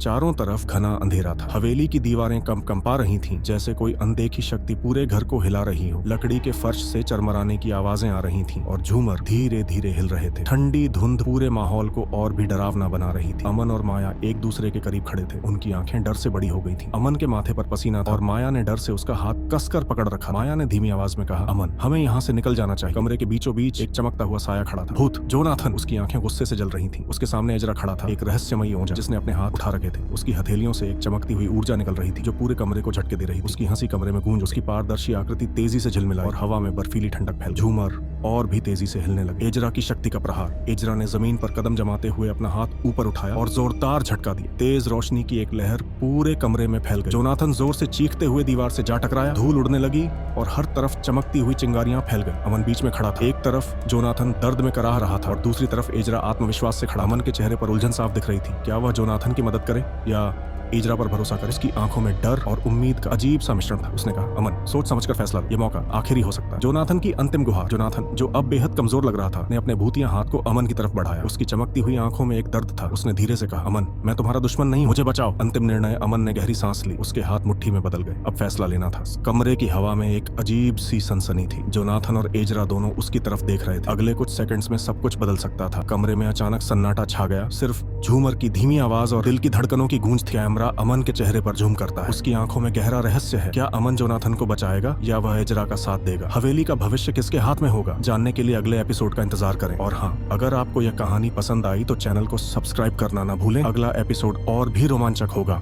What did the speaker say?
चारों तरफ घना अंधेरा था। हवेली की दीवारें कंपा रही थीं, जैसे कोई अनदेखी शक्ति पूरे घर को हिला रही हो। लकड़ी के फर्श से चरमराने की आवाजें आ रही थीं और झूमर धीरे धीरे हिल रहे थे। ठंडी धुंध पूरे माहौल को और भी डरावना बना रही थी। अमन और माया एक दूसरे के करीब खड़े थे। उनकी आंखें डर से बड़ी हो गई थीं। अमन के माथे पर पसीना था और माया ने डर से उसका हाथ कसकर पकड़ रखा। माया ने धीमी आवाज में कहा, अमन, हमें यहाँ से निकल जाना चाहिए। कमरे के बीचों बीच एक चमकता हुआ साया खड़ा था। भूत, जोनाथन। उसकी आंखें गुस्से से जल रही थीं। उसके सामने एजरा खड़ा था, एक रहस्यमयी ओंजा जिसने अपने हाथ उठा रखे थे। उसकी हथेलियों से एक चमकती हुई ऊर्जा निकल रही थी जो पूरे कमरे को झटके दे रही थी। उसकी हंसी कमरे में गूंज। उसकी पारदर्शी आकृति तेजी से झिलमिलाई और हवा में बर्फीली ठंडक फैल। झूमर और भी तेजी से हिलने लगे। एजरा की शक्ति का प्रहार। एजरा ने जमीन पर कदम जमाते हुए अपना हाथ ऊपर उठाया और जोरदार झटका दिया। तेज रोशनी की एक लहर पूरे कमरे में फैल गई। जोनाथन जोर से चीखते हुए दीवार से जा टकराया। धूल उड़ने लगी और हर तरफ चमकती हुई चिंगारियां फैल गई। अमन बीच में खड़ा था। एक तरफ जोनाथन दर्द में कराह रहा था और दूसरी तरफ एजरा आत्मविश्वास से खड़ा। अमन के चेहरे पर उलझन साफ दिख रही थी। क्या वह जोनाथन की मदद करे या एजरा पर भरोसा करे? उसकी आंखों में डर और उम्मीद का अजीब सा मिश्रण था। उसने कहा, अमन, सोच समझकर फैसला लो। ये मौका आखिरी हो सकता है। जोनाथन की अंतिम गुहार। जोनाथन, जो अब बेहद कमजोर लग रहा था, ने अपने भूतिया हाथ को अमन की तरफ बढ़ाया। उसकी चमकती हुई आंखों में एक दर्द था। उसने धीरे से कहा, अमन, मैं तुम्हारा दुश्मन नहीं, मुझे बचाओ। अंतिम निर्णय। अमन ने गहरी सांस ली। उसके हाथ मुट्ठी में बदल गए। अब फैसला लेना था। कमरे की हवा में एक अजीब सी सनसनी थी। जोनाथन और एजरा दोनों उसकी तरफ देख रहे थे। अगले कुछ सेकंड्स में सब कुछ बदल सकता था। कमरे में अचानक सन्नाटा छा गया। सिर्फ झूमर की धीमी आवाज और दिल की धड़कनों की गूंज थी। कैमरा अमन के चेहरे पर झूम करता है। उसकी आंखों में गहरा रहस्य है। क्या अमन जोनाथन को बचाएगा या वह एजरा का साथ देगा? हवेली का भविष्य किसके हाथ में होगा? जानने के लिए अगले एपिसोड का इंतजार करें। और हाँ, अगर आपको यह कहानी पसंद आई तो चैनल को सब्सक्राइब करना ना भूलें। अगला एपिसोड और भी रोमांचक होगा।